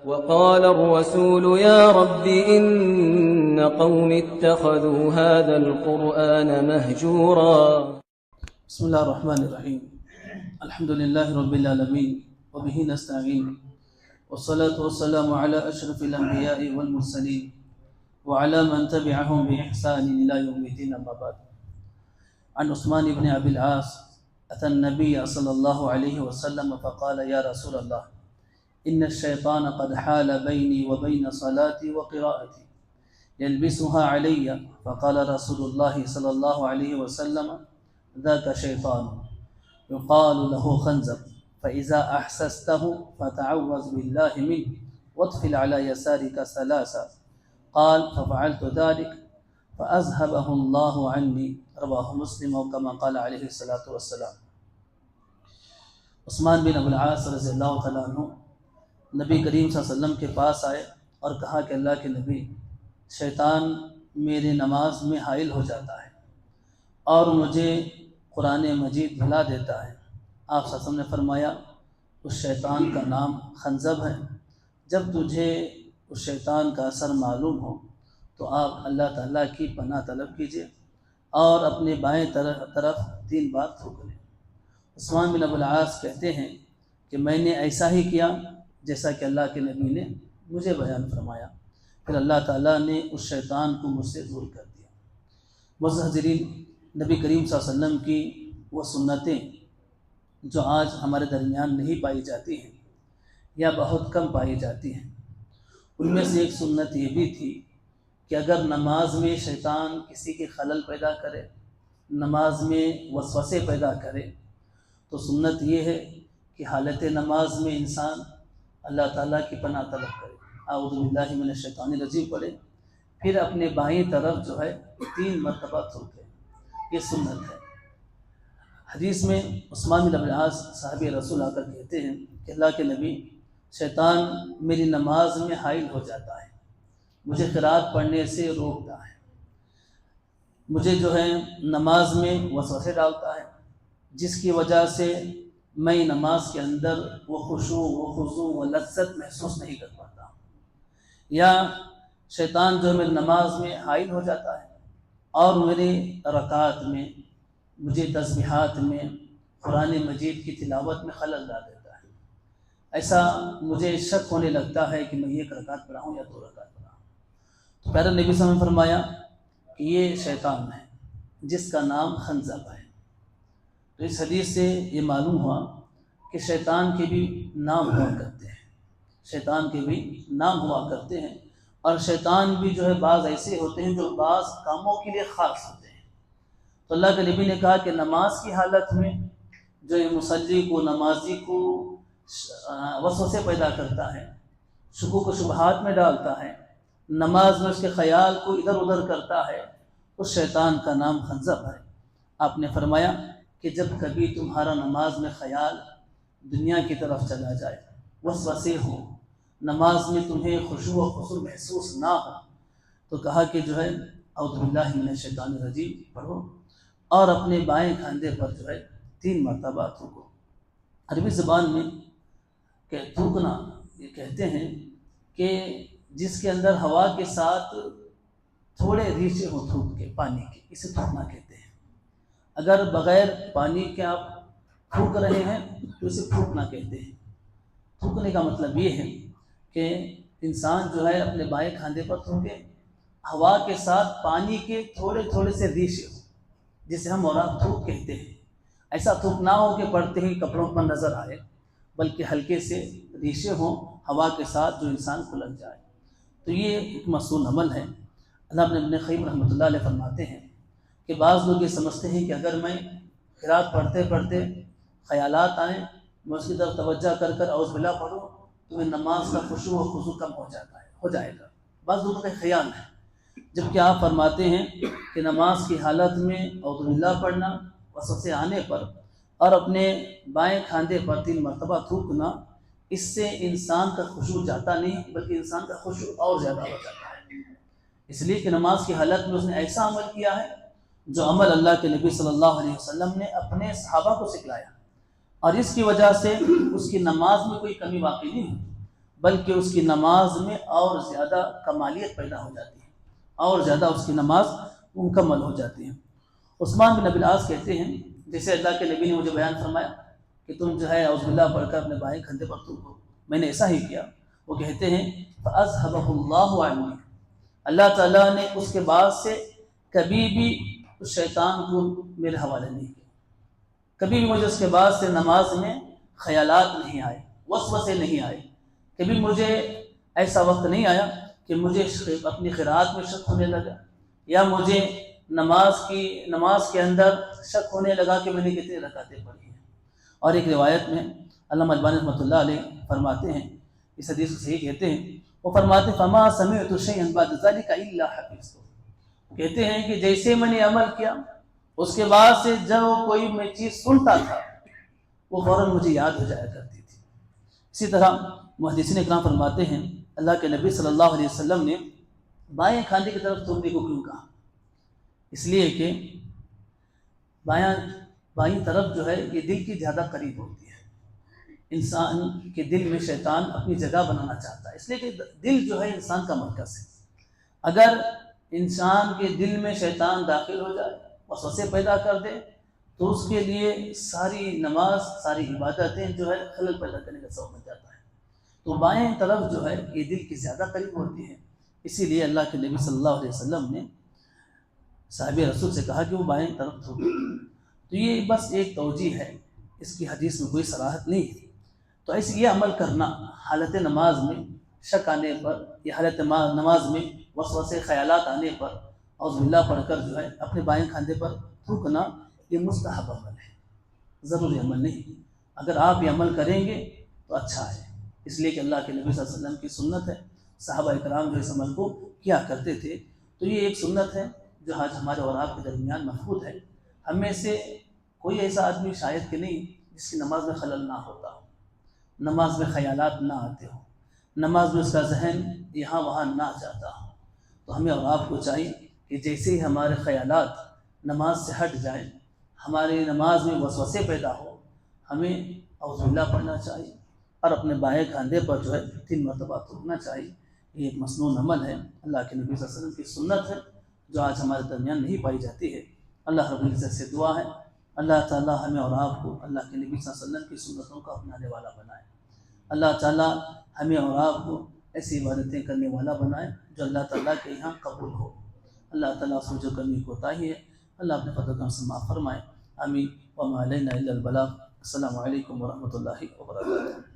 وقال الرسول يا رب إن قوم اتخذوا هذا القرآن مهجورا. بسم الله الرحمن الرحيم. الحمد لله رب العالمين وبه نستعين والصلاة والسلام على أشرف الأنبياء والمرسلين وعلى من تبعهم بإحسان إلى يوم الدين. أما بعد. عن عثمان بن أبي العاص أتى النبي صلى الله عليه وسلم فقال يا رسول الله إن الشيطان قد حال بيني وبين صلاتي وقراءتي يلبسها علي. فقال رسول الله صلى الله عليه وسلم ذاك شيطان يقال له خنزب فإذا أحسسته فتعوذ بالله منه واطفل على يسارك ثلاثة. قال ففعلت ذلك فأذهبه الله عني. رواه مسلم وكما قال عليه الصلاة والسلام. عثمان بن ابو العاص رضی اللہ تعالیٰ عنہ نبی کریم صلی اللہ علیہ وسلم کے پاس آئے اور کہا کہ اللہ کے نبی، شیطان میری نماز میں حائل ہو جاتا ہے اور مجھے قرآن مجید بھلا دیتا ہے۔ آپ صلی اللہ علیہ وسلم نے فرمایا اس شیطان کا نام خنزب ہے۔ جب تجھے اس شیطان کا اثر معلوم ہو تو آپ اللہ تعالیٰ کی پناہ طلب کیجیے اور اپنے بائیں طرف 3 بار تھوک لیں۔ عثمان بن ابو العاص کہتے ہیں کہ میں نے ایسا ہی کیا جیسا کہ اللہ کے نبی نے مجھے بیان فرمایا، پھر اللہ تعالیٰ نے اس شیطان کو مجھ سے دور کر دیا۔ معزز حاضرین، نبی کریم صلی اللہ علیہ وسلم کی وہ سنتیں جو آج ہمارے درمیان نہیں پائی جاتی ہیں یا بہت کم پائی جاتی ہیں، ان میں سے ایک سنت یہ بھی تھی کہ اگر نماز میں شیطان کسی کے خلل پیدا کرے، نماز میں وسوسے پیدا کرے، تو سنت یہ ہے کہ حالت نماز میں انسان اللہ تعالیٰ کی پناہ طلب کرے، اعوذ باللہ من الشیطان الرجیم پڑھے، پھر اپنے بائیں طرف 3 مرتبہ تھوکے۔ یہ سنت ہے۔ حدیث میں عثمان بن ابی العاص صحابی رسول آ کر کہتے ہیں کہ اللہ کے نبی، شیطان میری نماز میں حائل ہو جاتا ہے، مجھے قرات پڑھنے سے روکتا ہے، مجھے نماز میں وسوسے ڈالتا ہے، جس کی وجہ سے میں نماز کے اندر وہ خشوع و خضوع و لذت محسوس نہیں کر پاتا، یا شیطان میری نماز میں حائل ہو جاتا ہے اور میری رکعات میں، مجھے تسبیحات میں، قرآن مجید کی تلاوت میں خلل ڈال دیتا ہے۔ ایسا مجھے شک ہونے لگتا ہے کہ میں 1 رکعت پڑھا ہوں یا 2 رکعت پڑھا ہوں۔ تو پیارے نبی صلی اللہ علیہ وسلم نے فرمایا کہ یہ شیطان ہے جس کا نام خنزب ہے۔ تو اس حدیث سے یہ معلوم ہوا کہ شیطان کے بھی نام ہوا کرتے ہیں، شیطان کے بھی نام ہوا کرتے ہیں، اور شیطان بھی بعض ایسے ہوتے ہیں جو بعض کاموں کے لیے خاص ہوتے ہیں۔ تو اللہ کے نبی نے کہا کہ نماز کی حالت میں مصلی کو، نمازی کو وسوسے پیدا کرتا ہے، شکوک و شبہات میں ڈالتا ہے، نماز میں اس کے خیال کو ادھر ادھر کرتا ہے، اس شیطان کا نام خنزب ہے۔ آپ نے فرمایا کہ جب کبھی تمہارا نماز میں خیال دنیا کی طرف چلا جائے، وسوسے ہو، نماز میں تمہیں خشوع و خضوع محسوس نہ ہو، تو کہا کہ اعوذ باللہ من الشیطان الرجیم پڑھو اور اپنے بائیں کھاندے پر 3 مرتبہ تھوکو۔ عربی زبان میں کہ تھوکنا یہ کہتے ہیں کہ جس کے اندر ہوا کے ساتھ تھوڑے ریچے ہوں تھوک کے، پانی کے، اسے تھوکنا کہتے ہیں۔ اگر بغیر پانی کے آپ تھوک رہے ہیں تو اسے تھوکنا کہتے ہیں۔ تھوکنے کا مطلب یہ ہے کہ انسان اپنے بائیں کھاندے پر تھوکے، ہوا کے ساتھ پانی کے تھوڑے تھوڑے سے ریشے ہوں، جسے ہم اور آپ تھوک کہتے ہیں۔ ایسا تھوک نہ ہو کہ پڑھتے ہی کپڑوں پر نظر آئے، بلکہ ہلکے سے ریشے ہوں ہوا کے ساتھ جو انسان کو لگ جائے۔ تو یہ ایک مصون عمل ہے۔ علامہ ابن قیم رحمۃ اللہ علیہ فرماتے ہیں کہ بعض لوگ یہ سمجھتے ہیں کہ اگر میں قرات پڑھتے پڑھتے خیالات آئیں، میں اس کی طرف توجہ کر اعوذ باللہ پڑھوں تو میں نماز کا خشوع و خضوع کم ہو جائے گا۔ بعض لوگوں کا خیال ہے، جبکہ آپ فرماتے ہیں کہ نماز کی حالت میں اعوذ باللہ پڑھنا، وسوسے آنے پر، اور اپنے بائیں کھاندے پر 3 مرتبہ تھوکنا، اس سے انسان کا خشوع جاتا نہیں بلکہ انسان کا خشوع اور زیادہ ہو جاتا ہے، اس لیے کہ نماز کی حالت میں اس نے ایسا عمل کیا ہے جو عمل اللہ کے نبی صلی اللہ علیہ وسلم نے اپنے صحابہ کو سکھلایا، اور اس کی وجہ سے اس کی نماز میں کوئی کمی واقع نہیں ہوتی بلکہ اس کی نماز میں اور زیادہ کمالیت پیدا ہو جاتی ہے، اور زیادہ اس کی نماز مکمل ہو جاتی ہے۔ عثمان بن ابی العاص کہتے ہیں، جیسے اللہ کے نبی نے مجھے بیان فرمایا کہ تم جو ہے اعوذ باللہ پڑھ کر اپنے بائیں کندھے پر تھوکو، میں نے ایسا ہی کیا۔ وہ کہتے ہیں فَأَذْهَبَهُ اللَّهُ عَنِّي، اللہ تعالیٰ نے اس کے بعد سے کبھی بھی اس شیطان کو میرے حوالے نہیں کیا، کبھی بھی مجھے اس کے بعد سے نماز میں خیالات نہیں آئے، وسوسے نہیں آئے، کبھی مجھے ایسا وقت نہیں آیا کہ مجھے اپنی قرات میں شک ہونے لگا، یا مجھے نماز کے اندر شک ہونے لگا کہ میں نے کتنی رکعتیں پڑھی ہیں۔ اور ایک روایت میں علامہ البانی رحمۃ اللہ علیہ فرماتے ہیں، اس حدیث کو صحیح کہتے ہیں، وہ فرماتے فما سمعت شيئا بعد ذلك الا حفظته، کہتے ہیں کہ جیسے میں نے عمل کیا اس کے بعد سے جب کوئی میں چیز سنتا تھا وہ فوراً مجھے یاد ہو جایا کرتی تھی۔ اسی طرح محدثین اکرام فرماتے ہیں اللہ کے نبی صلی اللہ علیہ وسلم نے بائیں کھانے کی طرف تھوکنے کو کیوں کہا؟ اس لیے کہ بائیں طرف جو ہے یہ دل کی زیادہ قریب ہوتی ہے، انسان کے دل میں شیطان اپنی جگہ بنانا چاہتا ہے، اس لیے کہ دل جو ہے انسان کا مرکز ہے۔ اگر انسان کے دل میں شیطان داخل ہو جائے، وسوسے پیدا کر دے، تو اس کے لیے ساری نماز، ساری عبادتیں جو ہے خلل پیدا کرنے کا سبب بن جاتا ہے۔ تو بائیں طرف جو ہے یہ دل کی زیادہ قریب ہوتی ہے، اسی لیے اللہ کے نبی صلی اللہ علیہ وسلم نے صحابہ رسول سے کہا کہ وہ بائیں طرف تھوکے۔ تو یہ بس ایک توجیہ ہے، اس کی حدیث میں کوئی صراحت نہیں ہے۔ تو ایسے یہ عمل کرنا حالت نماز میں شک آنے پر، یا حالت نماز میں وسوسے خیالات آنے پر اعوذ باللہ پڑھ کر جو ہے اپنے بائیں کھاندے پر تھوکنا، یہ مستحب عمل ہے، ضروری عمل نہیں۔ اگر آپ یہ عمل کریں گے تو اچھا ہے، اس لیے کہ اللہ کے نبی صلی اللہ علیہ وسلم کی سنت ہے، صحابہ کرام جو اس عمل کو کیا کرتے تھے۔ تو یہ ایک سنت ہے جو آج ہمارے اور آپ کے درمیان محفوظ ہے۔ ہم میں سے کوئی ایسا آدمی شاید کہ نہیں جس کی نماز میں خلل نہ ہوتا ہو، نماز میں خیالات نہ آتے ہوں، نماز میں اس کا ذہن یہاں وہاں نہ جاتا ہو۔ تو ہمیں اور آپ کو چاہیے کہ جیسے ہی ہمارے خیالات نماز سے ہٹ جائیں، ہماری نماز میں وسوسے پیدا ہو، ہمیں اعوذ باللہ پڑھنا چاہیے اور اپنے بائیں کاندھے پر جو ہے 3 مرتبہ تھوکنا چاہیے۔ یہ ایک مسنون عمل ہے، اللہ کے نبی صلی اللہ علیہ وسلم کی سنت ہے جو آج ہمارے درمیان نہیں پائی جاتی ہے۔ اللہ رب العزت سے دعا ہے اللہ تعالیٰ ہمیں اور آپ کو اللہ کے نبی صلی اللہ علیہ وسلم کی سنتوں کا اپنانے والا بنائے۔ اللہ تعالیٰ ہمیں اور آپ کو ایسی عبادتیں کرنے والا بنائے جو اللہ تعالیٰ کے یہاں قبول ہو۔ اللہ تعالیٰ سے جو کرنے کو کوتاہی ہے اللہ اپنے فضل و کرم سے معاف فرمائے۔ آمین۔ وما علینا الا البلاغ۔ السلام علیکم ورحمۃ اللہ وبرکاتہ۔